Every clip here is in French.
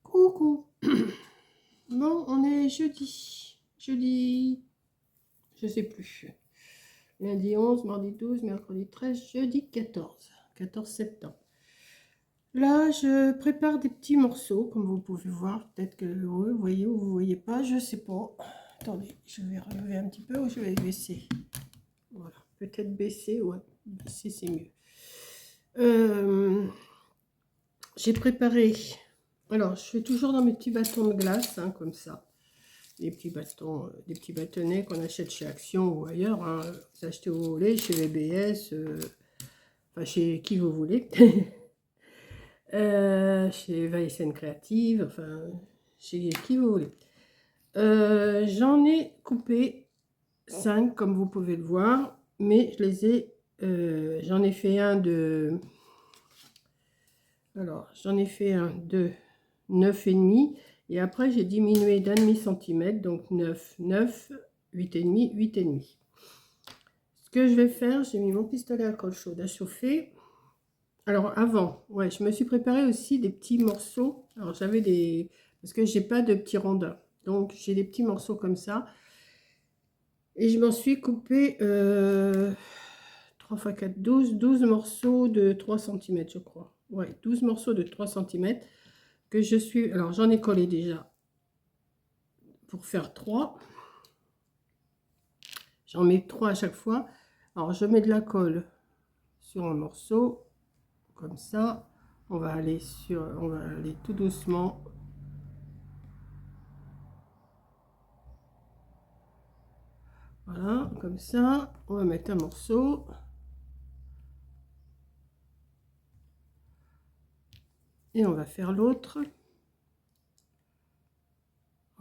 Coucou. Bon, on est jeudi. Jeudi, je sais plus. Lundi 11, mardi 12, mercredi 13, jeudi 14. 14 septembre. Là, je prépare des petits morceaux, comme vous pouvez voir. Peut-être que vous voyez ou vous voyez pas, je sais pas. Attendez, je vais relever un petit peu ou je vais baisser. Voilà, peut-être baisser, ouais. Baisser, c'est mieux. J'ai préparé. Alors, je fais toujours dans mes petits bâtons de glace, hein, comme ça. Des petits bâtons, des petits bâtonnets qu'on achète chez Action ou ailleurs. Hein. Vous achetez où vous voulez, chez VBS, enfin chez qui vous voulez. Chez Vaisen Créative, enfin chez qui vous voulez. J'en ai coupé 5 comme vous pouvez le voir, mais je les ai, j'en ai fait un de, alors j'en ai fait un de 9,5 et après j'ai diminué d'1,5 cm, donc 9, 9, 8,5, 8,5. Ce que je vais faire, j'ai mis mon pistolet à colle chaude à chauffer. Alors avant, ouais, je me suis préparé aussi des petits morceaux. Alors j'avais des, parce que j'ai pas de petits rondins, donc j'ai des petits morceaux comme ça. Et je m'en suis coupé 3 x 4, 12 morceaux de 3 cm, je crois. Ouais, 12 morceaux de 3 cm que je suis. Alors j'en ai collé déjà pour faire 3. J'en mets 3 à chaque fois. Alors je mets de la colle sur un morceau comme ça. On va aller tout doucement. Voilà, comme ça. On va mettre un morceau. Et on va faire l'autre.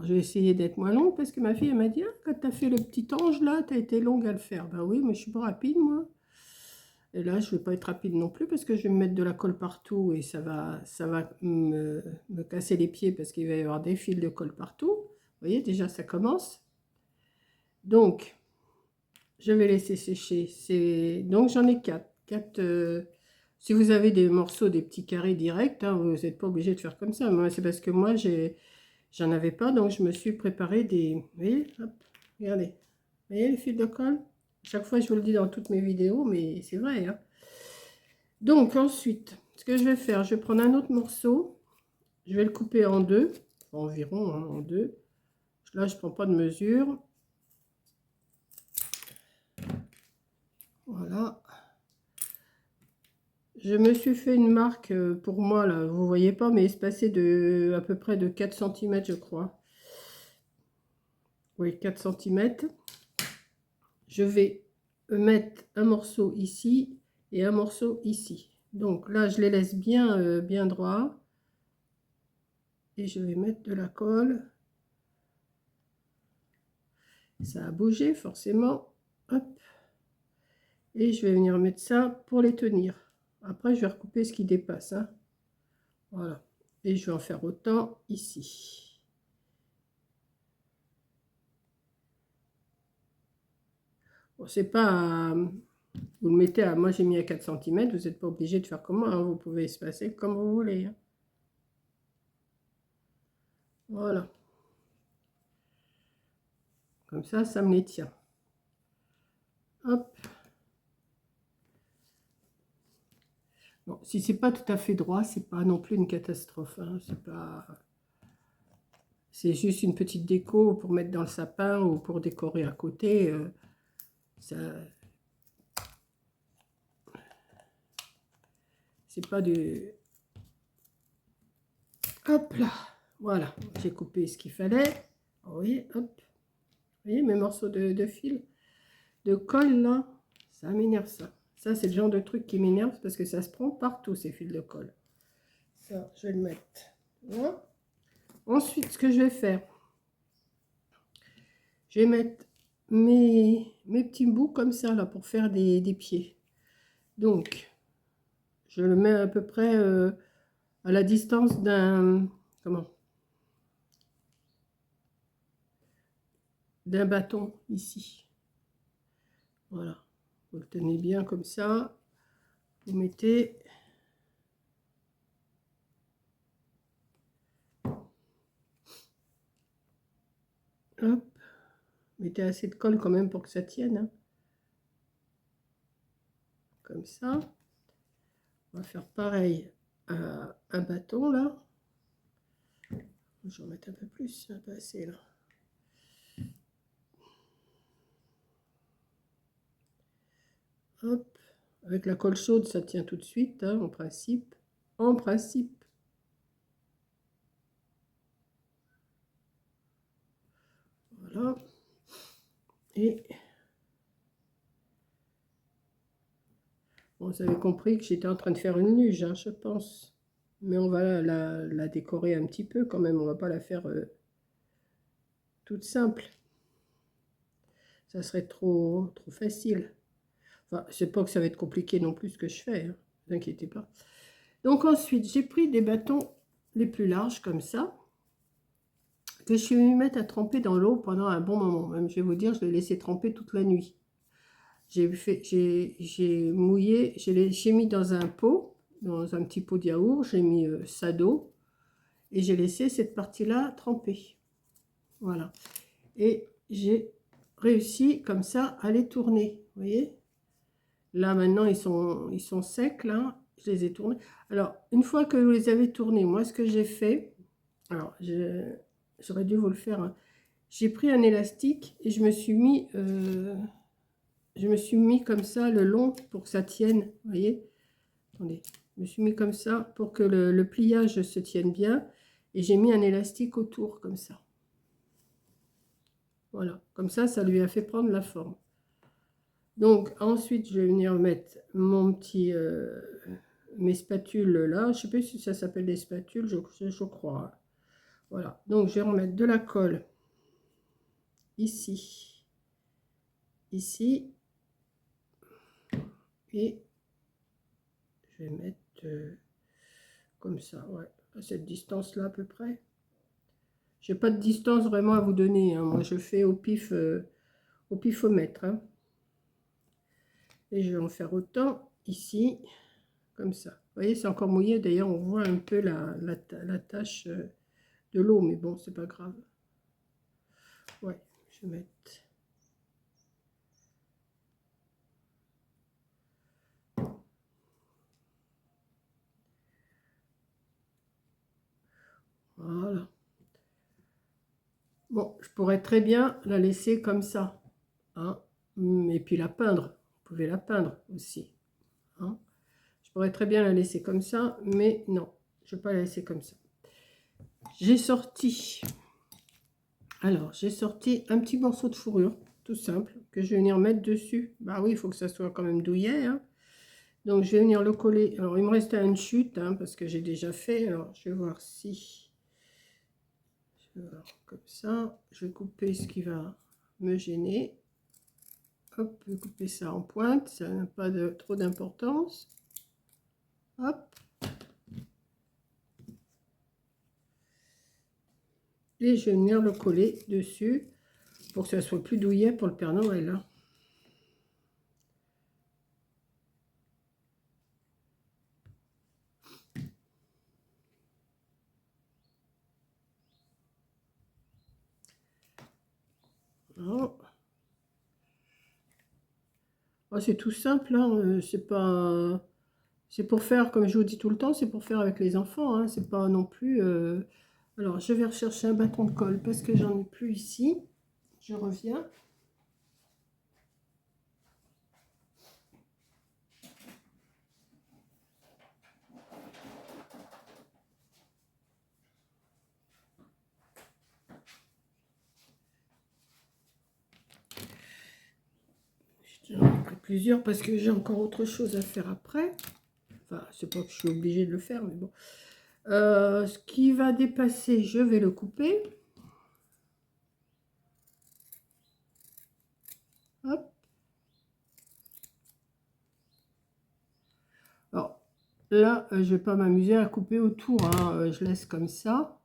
Je vais essayer d'être moins longue parce que ma fille elle m'a dit, ah, quand tu as fait le petit ange là, tu as été longue à le faire. Ben oui, mais je suis pas rapide moi. Et là, je ne vais pas être rapide non plus parce que je vais me mettre de la colle partout et ça va me casser les pieds parce qu'il va y avoir des fils de colle partout. Vous voyez, déjà ça commence. Donc, je vais laisser sécher. Donc, j'en ai 4. Si vous avez des morceaux, des petits carrés directs, hein, vous n'êtes pas obligé de faire comme ça. Moi, c'est parce que moi, j'en avais pas, donc je me suis préparé des... Vous voyez, hop, regardez. Vous voyez les fils de colle? Chaque fois, je vous le dis dans toutes mes vidéos, mais c'est vrai. Hein. Donc, ensuite, ce que je vais faire, je vais prendre un autre morceau. Je vais le couper en deux, environ hein, en deux. Là, je ne prends pas de mesure. Voilà. Je me suis fait une marque pour moi, là, vous ne voyez pas, mais espacée de à peu près de 4 cm, je crois. Oui, 4 cm. Je vais mettre un morceau ici et un morceau ici. Donc là, je les laisse bien, bien droits. Et je vais mettre de la colle. Ça a bougé forcément. Hop. Et je vais venir mettre ça pour les tenir. Après, je vais recouper ce qui dépasse. Hein. Voilà. Et je vais en faire autant ici. Bon, c'est pas... vous le mettez à... Moi, j'ai mis à 4 cm. Vous n'êtes pas obligé de faire comme moi. Hein. Vous pouvez espacer comme vous voulez. Hein. Voilà. Comme ça me les tient. Hop. Bon, si c'est pas tout à fait droit, c'est pas non plus une catastrophe. Hein. C'est juste une petite déco pour mettre dans le sapin ou pour décorer à côté. Ça, c'est pas du. Hop là, voilà. J'ai coupé ce qu'il fallait. Vous voyez, hop. Vous voyez mes morceaux de fil, de colle là, ça m'énerve ça. Ça, c'est le genre de truc qui m'énerve parce que ça se prend partout ces fils de colle. Ça, je vais le mettre là. Ensuite, ce que je vais faire, je vais mettre mes petits bouts comme ça là pour faire des pieds. Donc, je le mets à peu près à la distance d'un bâton ici. Voilà. Vous le tenez bien comme ça. Vous mettez. Hop. Mettez assez de colle quand même pour que ça tienne. Hein. Comme ça. On va faire pareil à un bâton là. Je vais en mettre un peu plus, un peu assez là. Hop. Avec la colle chaude, ça tient tout de suite, hein, en principe. En principe. Voilà. Et bon, vous avez compris que j'étais en train de faire une luge, hein, je pense. Mais on va la décorer un petit peu quand même. On va pas la faire toute simple. Ça serait trop facile. Enfin, c'est pas que ça va être compliqué non plus ce que je fais. Hein, ne vous inquiétez pas. Donc ensuite, j'ai pris des bâtons les plus larges comme ça. Que je suis venue mettre à tremper dans l'eau pendant un bon moment. Même, je vais vous dire, je l'ai laissé tremper toute la nuit. J'ai mouillé, j'ai mis dans un pot, dans un petit pot de yaourt, j'ai mis ça d'eau et j'ai laissé cette partie-là tremper. Voilà. Et j'ai réussi comme ça à les tourner. Vous voyez? Là maintenant ils sont secs là. Je les ai tournés. Alors une fois que vous les avez tournés, moi ce que j'ai fait, alors j'aurais dû vous le faire. Hein. J'ai pris un élastique et je me suis mis comme ça le long pour que ça tienne. Vous voyez? Attendez. Je me suis mis comme ça pour que le pliage se tienne bien. Et j'ai mis un élastique autour comme ça. Voilà. Comme ça lui a fait prendre la forme. Donc ensuite, je vais venir mettre mon petit... mes spatules là. Je ne sais pas si ça s'appelle des spatules, je crois. Voilà. Donc je vais remettre de la colle ici. Ici. Et je vais mettre comme ça, ouais, à cette distance-là à peu près. J'ai pas de distance vraiment à vous donner. Hein. Moi, je fais au pifomètre. Hein. Et je vais en faire autant ici, comme ça. Vous voyez, c'est encore mouillé. D'ailleurs, on voit un peu la tache de l'eau, mais bon, c'est pas grave. Ouais, je vais mettre... Voilà. Bon, je pourrais très bien la laisser comme ça. Hein. Et puis la peindre. Vous pouvez la peindre aussi. Hein. Je pourrais très bien la laisser comme ça, mais non. Je ne vais pas la laisser comme ça. J'ai sorti... Alors, j'ai sorti un petit morceau de fourrure, tout simple, que je vais venir mettre dessus. Bah oui, il faut que ça soit quand même douillet. Hein. Donc, je vais venir le coller. Alors, il me reste une chute, hein, parce que j'ai déjà fait. Alors, je vais voir si... Je vais voir comme ça. Je vais couper ce qui va me gêner. Hop, je vais couper ça en pointe. Ça n'a pas trop d'importance. Hop. Et je vais venir le coller dessus pour que ça soit plus douillet pour le Père Noël. Hein. Oh. Oh, c'est tout simple, hein. C'est pas... C'est pour faire, comme je vous dis tout le temps, c'est pour faire avec les enfants. Hein. C'est pas non plus... Alors, je vais rechercher un bâton de colle parce que j'en ai plus ici. Je reviens. J'en ai pris plusieurs parce que j'ai encore autre chose à faire après. Enfin, c'est pas que je suis obligée de le faire, mais bon. Ce qui va dépasser, je vais le couper. Hop. Alors, là, je vais pas m'amuser à couper autour. Hein. Je laisse comme ça.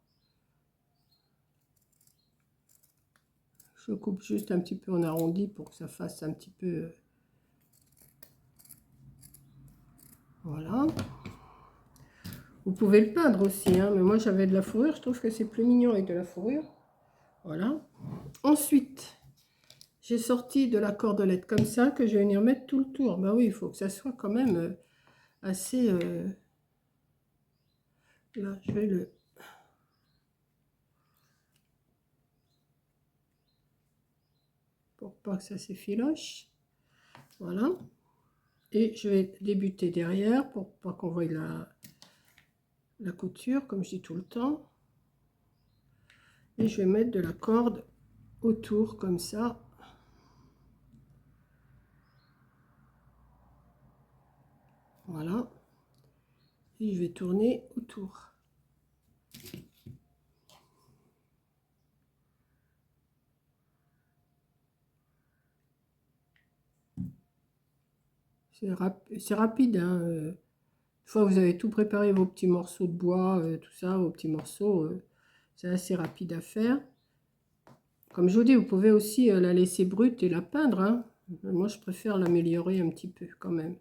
Je coupe juste un petit peu en arrondi pour que ça fasse un petit peu... Voilà. Vous pouvez le peindre aussi, hein, mais moi j'avais de la fourrure. Je trouve que c'est plus mignon avec de la fourrure. Voilà. Ensuite, j'ai sorti de la cordelette comme ça que je vais venir mettre tout le tour. Bah oui, il faut que ça soit quand même assez... Là, je vais le... Pour pas que ça s'effiloche. Voilà. Et je vais débuter derrière pour pas qu'on voie la couture, comme je dis tout le temps. Et je vais mettre de la corde autour, comme ça. Voilà. Et je vais tourner autour. C'est rapide, hein. Une fois que vous avez tout préparé, vos petits morceaux de bois, tout ça, vos petits morceaux, c'est assez rapide à faire. Comme je vous dis, vous pouvez aussi la laisser brute et la peindre, hein. Moi, je préfère l'améliorer un petit peu quand même.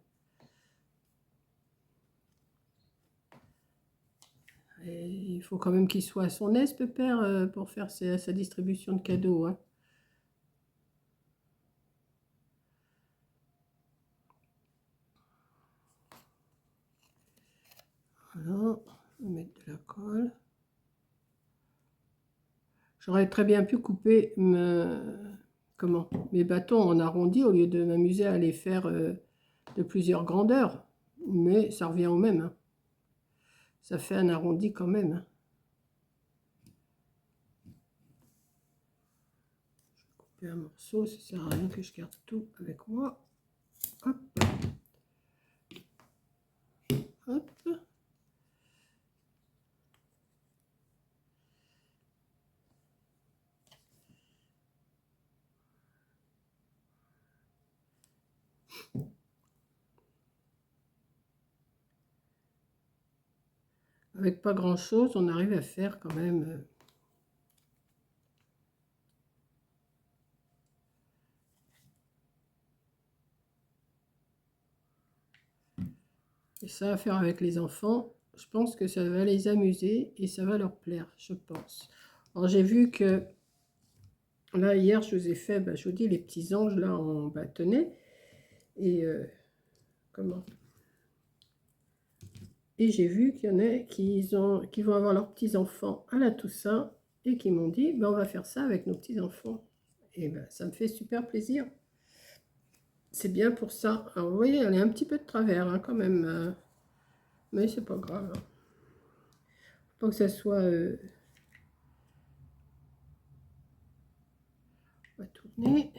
Et il faut quand même qu'il soit à son aise, Pépère, pour faire sa distribution de cadeaux, hein. Voilà, on va mettre de la colle. J'aurais très bien pu couper mes bâtons en arrondi au lieu de m'amuser à les faire de plusieurs grandeurs. Mais ça revient au même, hein. Ça fait un arrondi quand même, hein. Je vais couper un morceau, ça sert à rien que je garde tout avec moi. Hop. Hop. Avec pas grand chose, on arrive à faire quand même. Et ça à faire avec les enfants, je pense que ça va les amuser et ça va leur plaire, je pense. Alors j'ai vu que là hier je vous ai fait, je vous dis les petits anges là en bâtonnet et comment et j'ai vu qu'il y en a qui vont avoir leurs petits enfants à la Toussaint et qui m'ont dit on va faire ça avec nos petits enfants et ça me fait super plaisir. C'est bien pour ça. Alors vous voyez elle est un petit peu de travers hein, quand même. Mais c'est pas grave. Faut pas que ça soit... on va tourner.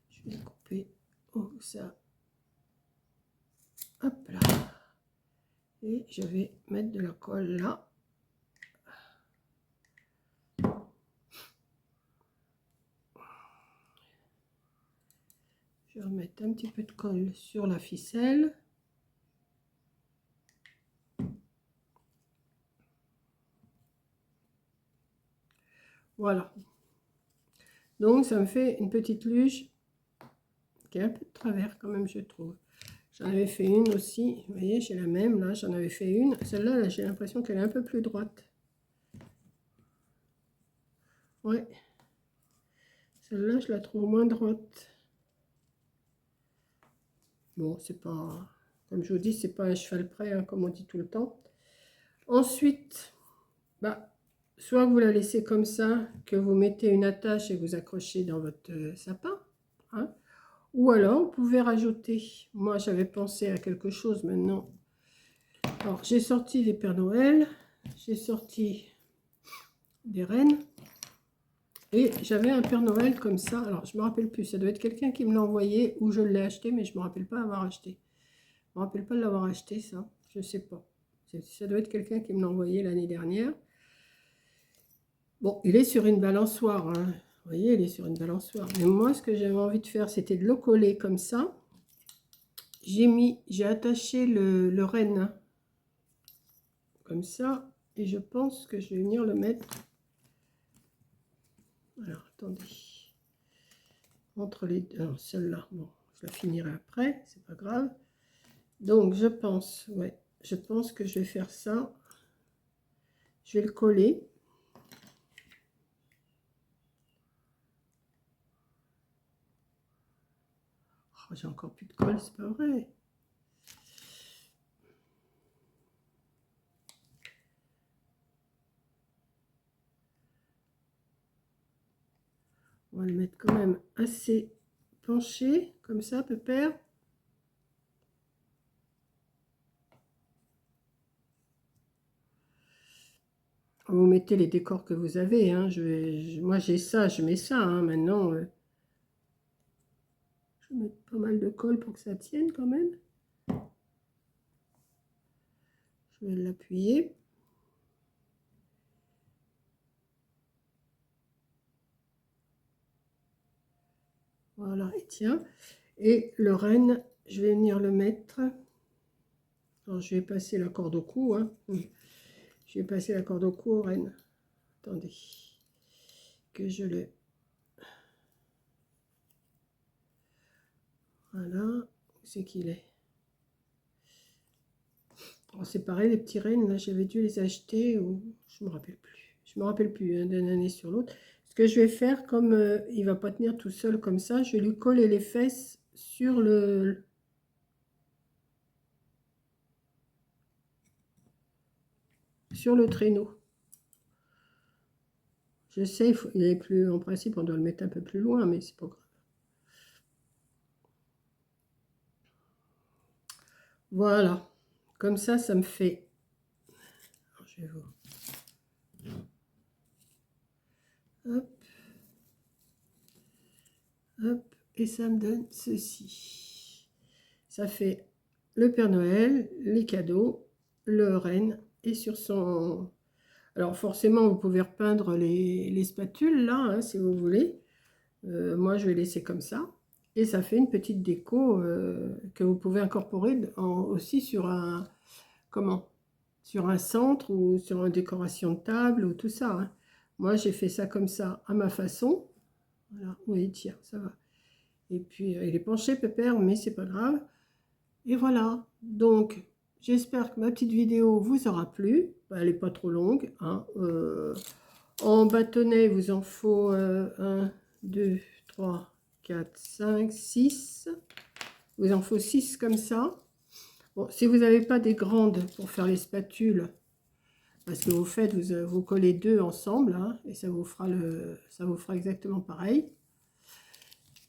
Je vais couper ça. Hop là. Et je vais mettre de la colle là. Je vais remettre un petit peu de colle sur la ficelle. Voilà. Donc ça me fait une petite luge qui est un peu de travers quand même je trouve. J'en avais fait une aussi, vous voyez j'ai la même là, j'en avais fait une. Celle-là là, j'ai l'impression qu'elle est un peu plus droite. Ouais. Celle-là je la trouve moins droite. Bon c'est pas, comme je vous dis c'est pas un cheval prêt hein, comme on dit tout le temps. Ensuite, soit vous la laissez comme ça, que vous mettez une attache et vous accrochez dans votre sapin, hein, ou alors vous pouvez rajouter, moi j'avais pensé à quelque chose maintenant. Alors j'ai sorti les Pères Noël, j'ai sorti des reines, et j'avais un Père Noël comme ça, alors je me rappelle plus, ça doit être quelqu'un qui me l'a envoyé, ou je l'ai acheté, mais je me rappelle pas avoir acheté. Je me rappelle pas de l'avoir acheté ça, je sais pas. Ça doit être quelqu'un qui me l'a envoyé l'année dernière. Bon, il est sur une balançoire, hein. Vous voyez, il est sur une balançoire. Mais moi, ce que j'avais envie de faire, c'était de le coller comme ça. J'ai attaché le renne comme ça. Et je pense que je vais venir le mettre. Alors, attendez. Entre les deux. Alors, celle-là, bon, je la finirai après, c'est pas grave. Donc, je pense que je vais faire ça. Je vais le coller. Oh, j'ai encore plus de colle, c'est pas vrai. On va le mettre quand même assez penché, comme ça, pépère. Vous mettez les décors que vous avez. Hein. Moi, j'ai ça, je mets ça. Hein. Maintenant, je vais mettre pas mal de colle pour que ça tienne quand même. Je vais l'appuyer. Voilà, et tiens. Et le renne, je vais venir le mettre. Alors, je vais passer la corde au cou. Hein. Je vais passer la corde au cou au renne. Attendez. Que je le... Voilà. Où c'est qu'il est? C'est pareil, les petits rennes, là, j'avais dû les acheter, ou je me rappelle plus. Je me rappelle plus hein, d'une année sur l'autre. Ce que je vais faire, comme il va pas tenir tout seul comme ça, je vais lui coller les fesses sur le traîneau. Je sais, il est plus, en principe, on doit le mettre un peu plus loin, mais c'est pas grave. Voilà, comme ça me fait. Alors, je vais voir. Hop. Hop, et ça me donne ceci. Ça fait le Père Noël, les cadeaux, le renne, et sur son... Alors forcément, vous pouvez repeindre les spatules, là, hein, si vous voulez. Moi, je vais laisser comme ça. Et ça fait une petite déco que vous pouvez incorporer aussi sur un... Comment? Sur un centre ou sur une décoration de table ou tout ça. Hein. Moi, j'ai fait ça comme ça, à ma façon. Voilà, oui, tiens, ça va. Et puis, il est penché, pépère, mais c'est pas grave. Et voilà. Donc, j'espère que ma petite vidéo vous aura plu. Elle n'est pas trop longue. Hein. En bâtonnet, il vous en faut 1, 2, 3, 4, 5, 6. Il vous en faut 6 comme ça. Bon, si vous n'avez pas des grandes pour faire les spatules, parce que vous faites, vous collez deux ensemble, hein, et ça vous fera exactement pareil.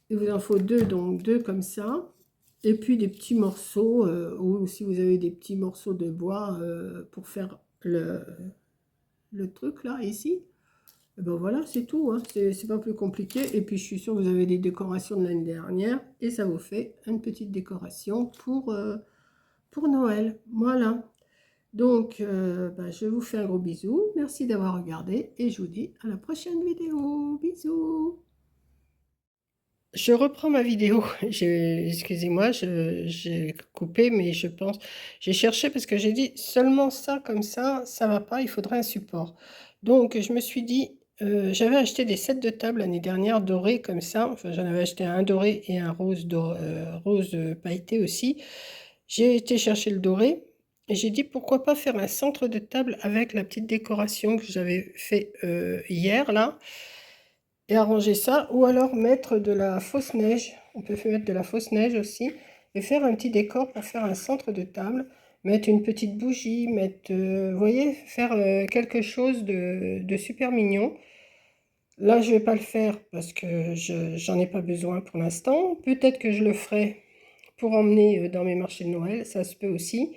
Il vous en faut deux, donc deux comme ça. Et puis des petits morceaux, ou si vous avez des petits morceaux de bois pour faire le truc là, ici. Et ben voilà, c'est tout, hein. C'est pas plus compliqué. Et puis je suis sûre que vous avez des décorations de l'année dernière. Et ça vous fait une petite décoration pour Noël. Voilà. Donc, je vous fais un gros bisou. Merci d'avoir regardé. Et je vous dis à la prochaine vidéo. Bisous. Je reprends ma vidéo. Excusez-moi, j'ai coupé, mais je pense... J'ai cherché parce que j'ai dit seulement ça, comme ça va pas, il faudrait un support. Donc, je me suis dit, j'avais acheté des sets de table l'année dernière, dorés comme ça. Enfin, j'en avais acheté un doré et un rose, rose pailleté aussi. J'ai été chercher le doré et j'ai dit pourquoi pas faire un centre de table avec la petite décoration que j'avais fait hier, là. Et arranger ça, ou alors mettre de la fausse neige. On peut mettre de la fausse neige aussi. Et faire un petit décor pour faire un centre de table. Mettre une petite bougie, mettre, vous voyez, faire quelque chose de super mignon. Là, je vais pas le faire parce que j'en ai pas besoin pour l'instant. Peut-être que je le ferai pour emmener dans mes marchés de Noël, ça se peut aussi.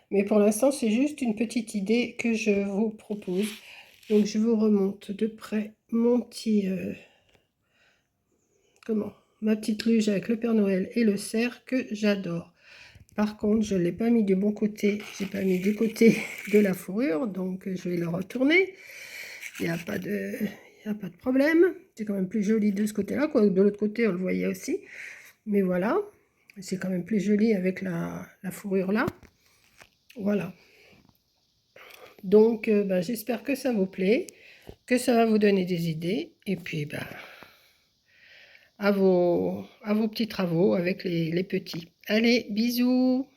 Mais pour l'instant, c'est juste une petite idée que je vous propose. Donc, je vous remonte de près mon petit... ma petite luge avec le Père Noël et le cerf que j'adore. Par contre, je ne l'ai pas mis du bon côté, j'ai pas mis du côté de la fourrure, donc je vais le retourner. Il n'y a pas de, problème. C'est quand même plus joli de ce côté-là, quoi. De l'autre côté, on le voyait aussi. Mais voilà, c'est quand même plus joli avec la fourrure là. Voilà. Donc, j'espère que ça vous plaît, que ça va vous donner des idées. Et puis, à vos petits travaux avec les petits. Allez, bisous!